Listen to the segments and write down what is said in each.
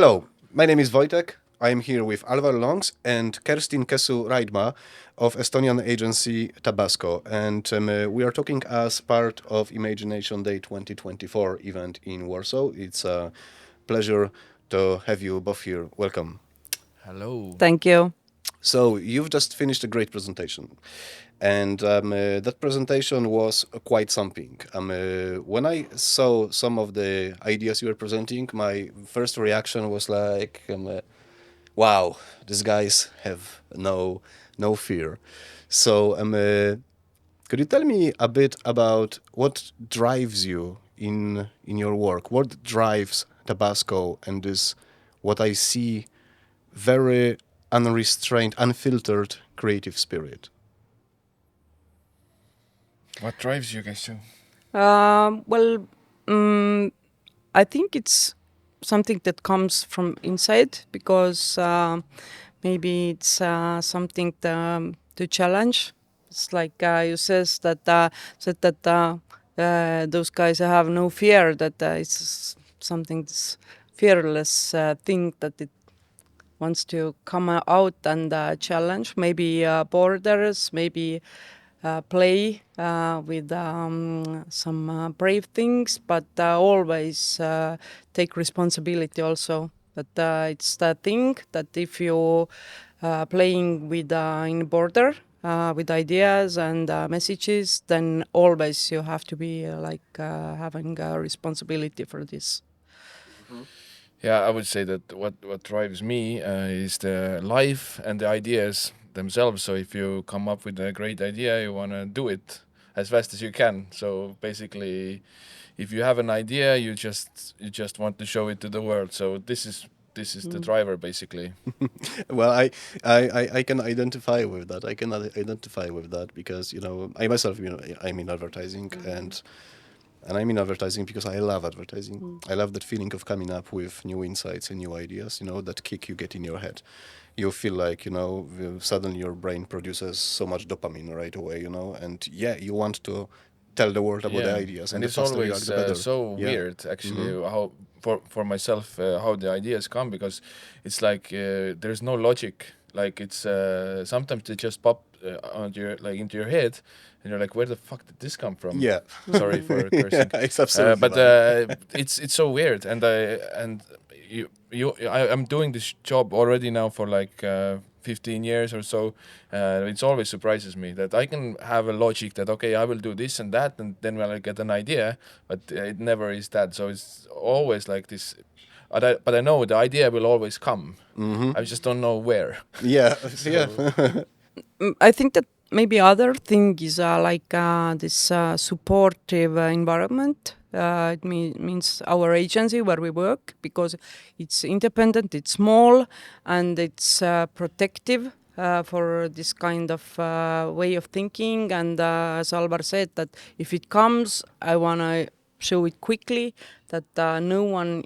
Hello, my name is Wojtek. I am here with Alvar Lonks and Kerstin Kessu Raidma of Estonian agency Tabasco. And we are talking as part of Imagination Day 2024 event in Warsaw. It's a pleasure to have you both here. Welcome. Hello. Thank you. So you've just finished a great presentation, and that presentation was quite something. When I saw some of the ideas you were presenting, my first reaction was like, "Wow, these guys have no fear." So, could you tell me a bit about what drives you in your work? What drives Tabasco and this, what I see, very unrestrained, unfiltered creative spirit? What drives you, Kessu? Well, I think it's something that comes from inside because maybe it's something to challenge. It's like you said that those guys have no fear. That it's something this fearless thing that it wants to come out and challenge. Maybe borders. Maybe play with some brave things, but always take responsibility also. That it's the thing that if you playing with in border with ideas and messages, then always you have to be having a responsibility for this. Yeah, I would say that what drives me is the life and the ideas themselves. So if you come up with a great idea, you want to do it as fast as you can. So basically, if you have an idea, you just want to show it to the world. So this is the driver basically. Well, I can identify with that. I can identify with that because I myself I'm in advertising and I'm in advertising because I love advertising. I love that feeling of coming up with new insights and new ideas. That kick you get in your head. You feel like suddenly your brain produces so much dopamine right away. And yeah, you want to tell the world about the ideas, and and the it's faster you act, always the better. so Yeah. weird actually how for myself how the ideas come because it's like there's no logic. Like it's sometimes they just pop on your like into your head, and you're like, where the fuck did this come from? Yeah. Sorry for Yeah, cursing. it's absolutely But valid. it's so weird, and I'm doing this job already now for like 15 years or so. It always surprises me that I can have a logic that okay, I will do this and that, and then when I get an idea, but it never is that. So it's always like this. But I know the idea will always come. I just don't know where. Yeah, yeah. So I think that maybe other thing is this supportive environment. Means our agency where we work because it's independent, it's small, and it's protective for this kind of way of thinking. And as Alvar said, that if it comes, I wanna show it quickly. That no one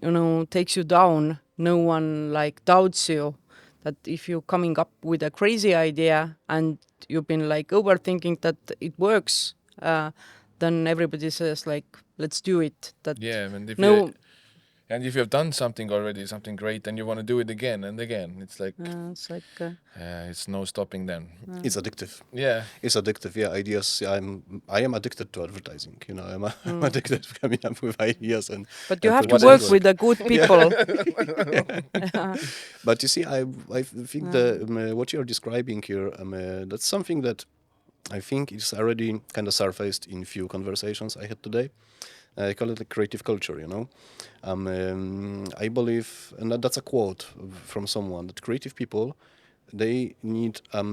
takes you down. No one doubts you that if you're coming up with a crazy idea and you've been overthinking that it works, then everybody says let's do it. That yeah, and no, if you have done something already, something great, and you want to do it again and again, it's like it's it's no stopping then. It's addictive. Yeah, It's addictive. Yeah, ideas. I am addicted to advertising. I'm addicted to coming up with ideas but you and have to producing work work. with the good people. But you see, I think what you're describing here, that's something that I think is already kind of surfaced in few conversations I had today. I call it a creative culture. I believe, and that's a quote from someone, that creative people, they need a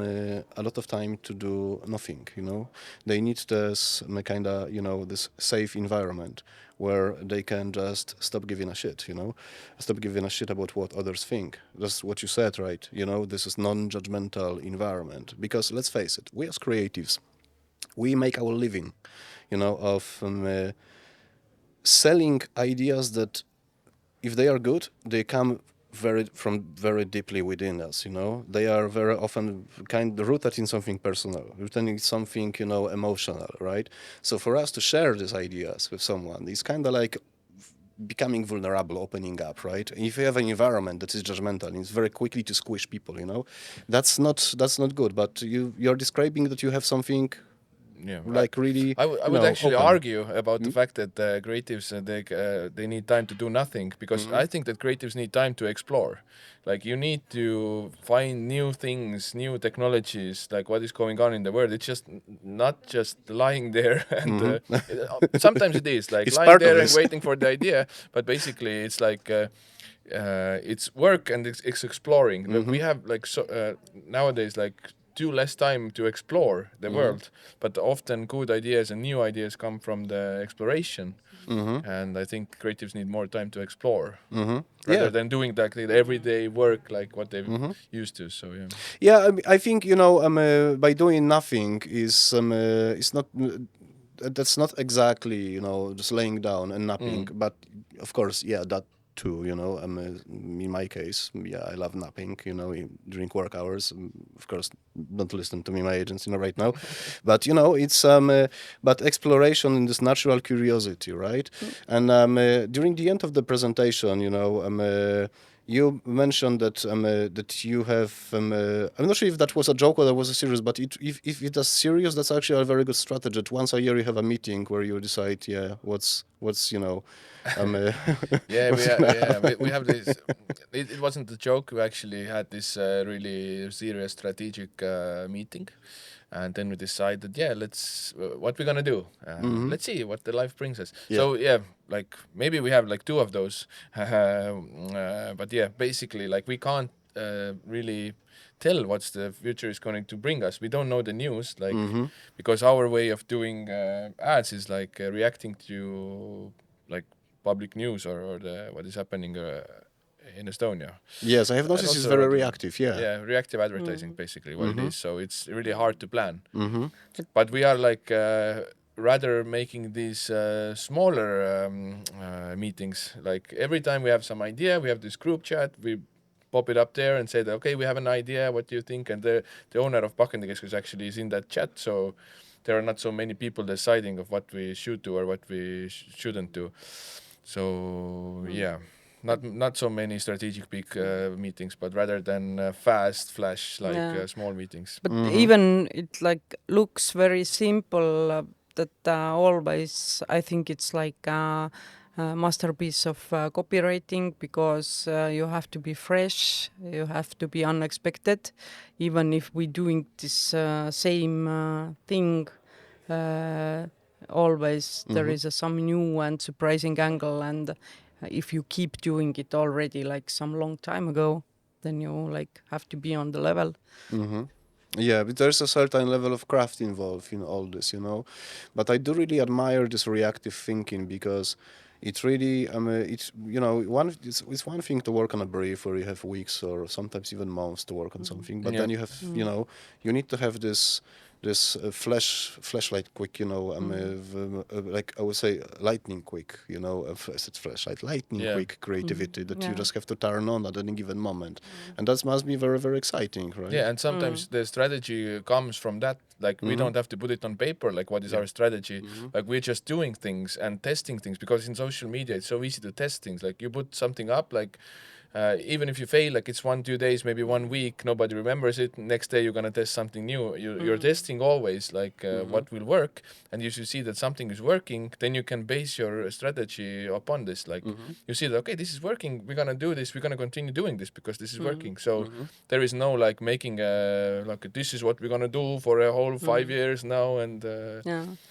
lot of time to do nothing. They need this kind of this safe environment where they can just stop giving a shit. Stop giving a shit about what others think. That's what you said, right? This is non-judgmental environment, because let's face it, we as creatives, we make our living of selling ideas that, if they are good, they come very deeply within us. They are very often kind of rooted in something personal, rooted in something emotional, right? So for us to share these ideas with someone, it's kind of like becoming vulnerable, opening up, right? If you have an environment that is judgmental, it's very quickly to squish people, that's not good. But you're describing that you have something Yeah, like really, I would actually open. argue about the fact that creatives they need time to do nothing, because I think that creatives need time to explore. Like you need to find new things, new technologies, like what is going on in the world. It's just not just lying there and sometimes it is like It's lying part of there and this. waiting for the idea, but basically it's like it's work and it's exploring. Like we have like nowadays like too less time to explore the world, but often good ideas and new ideas come from the exploration. And I think creatives need more time to explore rather than doing like the everyday work like what they used to. So yeah. Yeah, I think by doing nothing is not. That's not exactly just laying down and napping, but of course, yeah, that too. In my case, yeah, I love napping. During work hours. Of course, don't listen to me, my agents, right now, but it's but exploration and this natural curiosity, right? And during the end of the presentation, you mentioned that you have. I'm not sure if that was a joke or that was a serious, but if it is serious, that's actually a very good strategy. That once a year you have a meeting where you decide, yeah, what's We have this. It wasn't a joke. We actually had this really serious strategic meeting, and then we decided, yeah, let's what we're gonna do. Let's see what the life brings us. Yeah. So yeah, like maybe we have like 2 of those, but yeah, basically like we can't really tell what's the future is going to bring us. We don't know the news, like because our way of doing ads is like reacting to like public news or the what is happening in Estonia. Yes, I have noticed it's also very like, reactive. Yeah. Yeah, reactive advertising basically what it is. So it's really hard to plan. But we are like rather making these smaller meetings. Like every time we have some idea, we have this group chat. We pop it up there and say that okay, we have an idea. What do you think? And the owner of Kessu actually is in that chat. So there are not so many people deciding of what we should do or what we shouldn't do. So yeah, not so many strategic big meetings, but rather than fast flash like small meetings. But even it like looks very simple. That always I think it's like a masterpiece of copywriting, because you have to be fresh, you have to be unexpected, even if we're doing this same thing. Always there is some new and surprising angle, and if you keep doing it already like some long time ago, then you like have to be on the level. Yeah, but there's a certain level of craft involved in all this, But I do really admire this reactive thinking, because it really, it's it's one thing to work on a brief where you have weeks or sometimes even months to work on something, but then you have, you need to have this flashlight quick, like I would say lightning quick, it's flashlight, lightning quick creativity that you just have to turn on at any given moment. And that must be very, very exciting, right? Yeah, and sometimes the strategy comes from that. Like we don't have to put it on paper, like what is our strategy. Like we're just doing things and testing things, because in social media it's so easy to test things. Like you put something up, like even if you fail, like it's 1-2 days, maybe 1 week, nobody remembers it. Next day you're gonna test something new. You're testing always, like what will work, and if you see that something is working, then you can base your strategy upon this. Like you see that okay, this is working, we're gonna do this, we're gonna continue doing this because this is working. So there is no like making like this is what we're gonna do for a whole 5 years now, and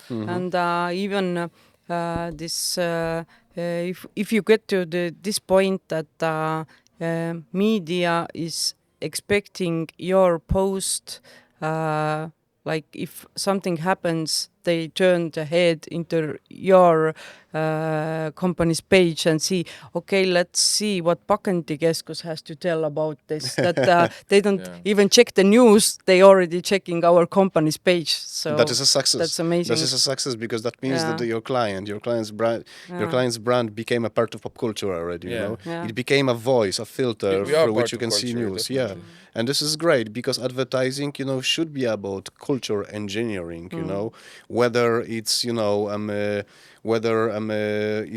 and even this if you get to this point that media is expecting your post, like if something happens, they turn the head into your company's page and see, okay, let's see what Keskus has to tell about this. That they don't even check the news; they already checking our company's page. So that is a success. That's amazing. That is a success, because that means that your client's brand became a part of pop culture already. It became a voice, a filter through which you can see news. Definitely. Yeah, and this is great, because advertising, should be about culture engineering. whether it's whether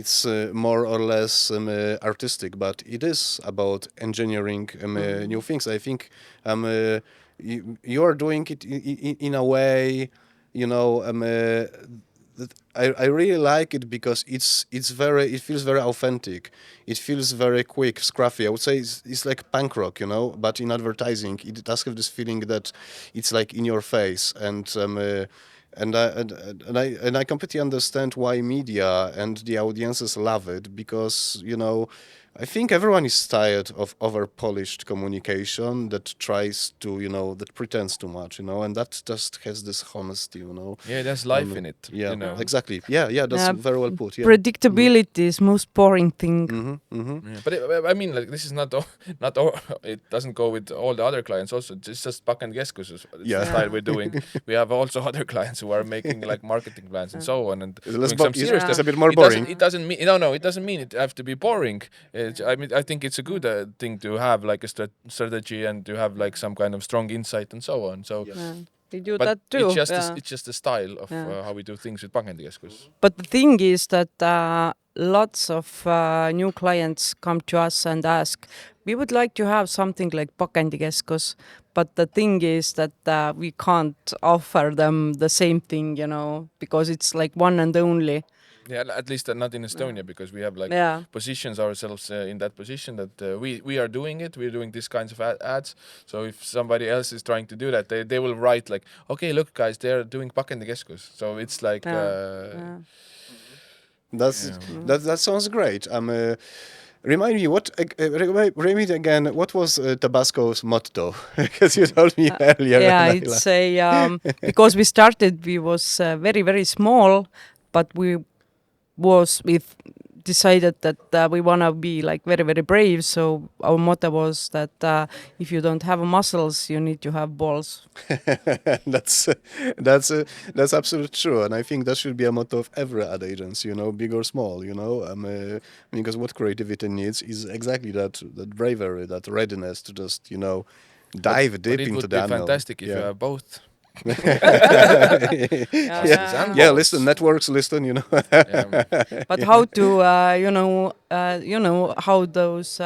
it's more or less artistic, but it is about engineering new things. I think you are doing it in a way, you know, that I really like it because it feels very authentic. It feels very quick, scruffy. I would say it's like punk rock, you know, but in advertising, it does have this feeling that it's like in your face, and I completely understand why media and the audiences love it, because I think everyone is tired of over polished communication that tries to that pretends too much, and that just has this honesty. Yeah, there's life in it. Yeah, exactly. Yeah, that's very well put. Yeah. Predictability is most boring thing. Yeah. But I mean, like, this is not not all, it doesn't go with all the other clients. Also, it's just Back and Keskus is the style we're doing. We have also other clients who are making like marketing plans and so on, and doing some serious It's stuff. a bit more boring. It doesn't mean no, it doesn't mean it have to be boring. I mean, I think it's a good thing to have like a strategy and to have like some kind of strong insight and so on. So. They do But that too. it's just the style of how we do things with Back and Keskus. But the thing is that lots of new clients come to us and ask, we would like to have something like Pakendikeskus, but the thing is that we can't offer them the same thing, because it's like one and only. Yeah, at least not in Estonia, because we have like positions ourselves in that position that we are doing it. We're doing these kinds of ads. So if somebody else is trying to do that, they will write like, okay, look guys, they're doing Pakendikeskus. So it's like that sounds great. Remind me remind me again. What was Tabasco's motto? Because you told me earlier. Yeah, it's a because we started. We was very very small, but we decided that we want to be like very very brave. So our motto was that if you don't have muscles, you need to have balls. that's absolutely true, and I think that should be a motto of every ad agency, big or small, because what creativity needs is exactly that bravery, that readiness to just dive deep into the unknown. It would be fantastic if you have both. Listen, networks, listen, But how to how those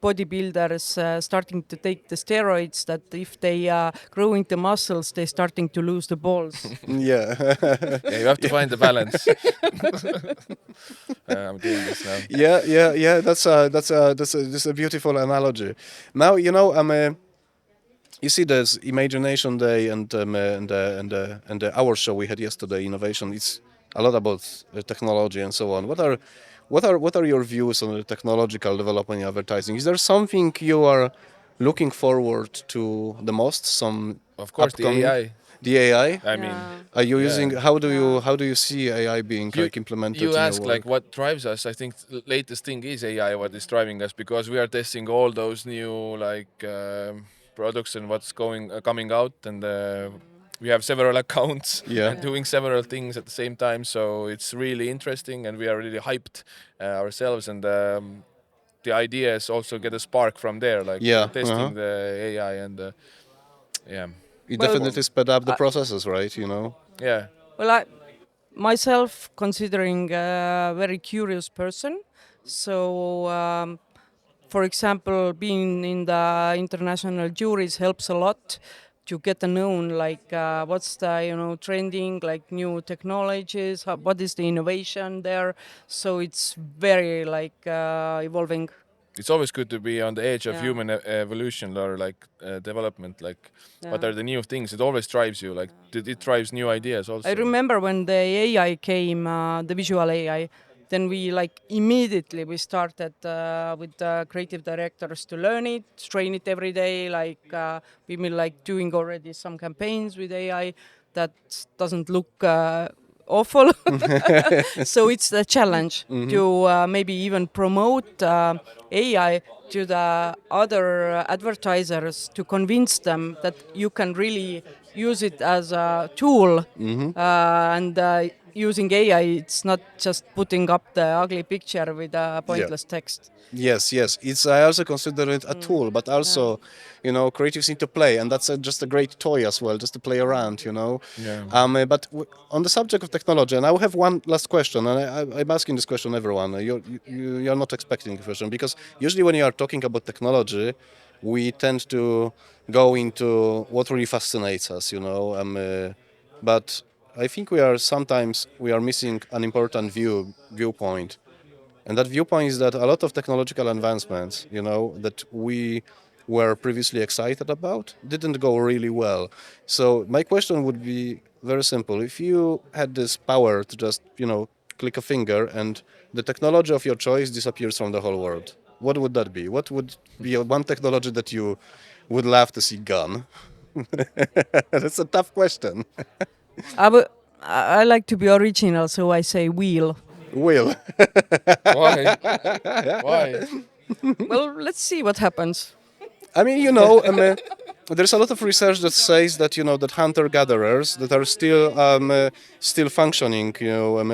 bodybuilders starting to take the steroids, that if they growing the muscles, they starting to lose the balls. Yeah, you have to find the balance. I'm doing this now. Yeah. That's a beautiful analogy. Now you see, there's Imagination Day and our show we had yesterday, Innovation. It's a lot about technology and so on. What are your views on the technological development in advertising? Is there something you are looking forward to the most? Of course, upcoming? the AI. The AI. I mean, are you using? How do you see AI being implemented? You in ask your work? like what drives us. I think the latest thing is AI. What is driving us, because we are testing all those new products and what's coming out, and we have several accounts and doing several things at the same time. So it's really interesting, and we are really hyped ourselves. And the idea is also get a spark from there, like testing the AI and You definitely sped up the processes, right? Yeah. Well, I myself considering a very curious person, so. For example, being in the international juries helps a lot to get to know like what's the trending, like new technologies, what is the innovation there. So it's very like evolving. It's always good to be on the edge of human evolution or like development. Like what are the new things? It always drives you. Like it drives new ideas also. I remember when the AI came, the visual AI. Then we immediately we started with the creative directors to learn it, train it every day. We've been doing already some campaigns with AI that doesn't look awful. So it's the challenge to maybe even promote AI to the other advertisers, to convince them that you can really use it as a tool and using AI, it's not just putting up the ugly picture with a Yeah. pointless text. Yes, yes. It's I also consider it a tool, but also, creatives need to play, and that's just a great toy as well, just to play around, Yeah. But on the subject of technology, and I will have one last question, and I'm asking this question to everyone. You're not expecting the question because usually when you are talking about technology, we tend to go into what really fascinates us, but I think we are missing an important viewpoint. And that viewpoint is that a lot of technological advancements, that we were previously excited about, didn't go really well. So my question would be very simple. If you had this power to just, click a finger and the technology of your choice disappears from the whole world, what would that be? What would be one technology that you would love to see gone? That's a tough question. I, w- I like to be original, so I say wheel. Will. Why? Why? Well, let's see what happens. I mean, there's a lot of research that says that that hunter-gatherers that are still functioning,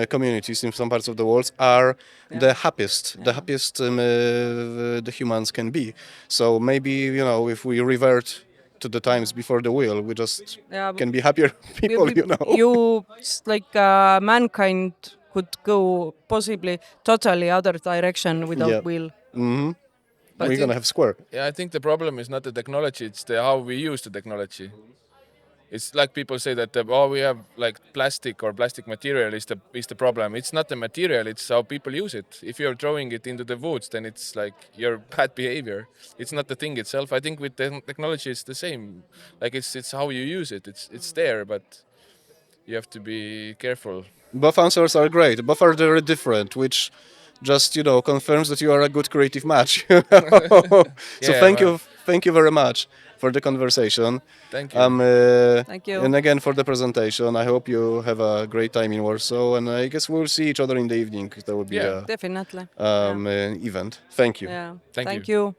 communities in some parts of the world are the happiest the humans can be. So maybe if we revert to the times before the wheel, we just Yeah, can be happier people, like mankind could go possibly totally other direction without Yeah. will. hmm I We're gonna think have square. yeah, I think the problem is not the technology; it's the how we use the technology. It's like people say that we have like plastic or plastic material is the problem. It's not the material; it's how people use it. If you're throwing it into the woods, then it's like your bad behavior. It's not the thing itself. I think with technology, it's the same. Like it's how you use it. It's there, but you have to be careful. Both answers are great. Both are very different, which just confirms that you are a good creative match. So Yeah, man. thank you very much for the conversation. Thank you. Thank you. And again for the presentation. I hope you have a great time in Warsaw, and I guess we'll see each other in the evening. There will be Yeah. a Definitely. event. Thank you. Yeah. Thank Thank you. you.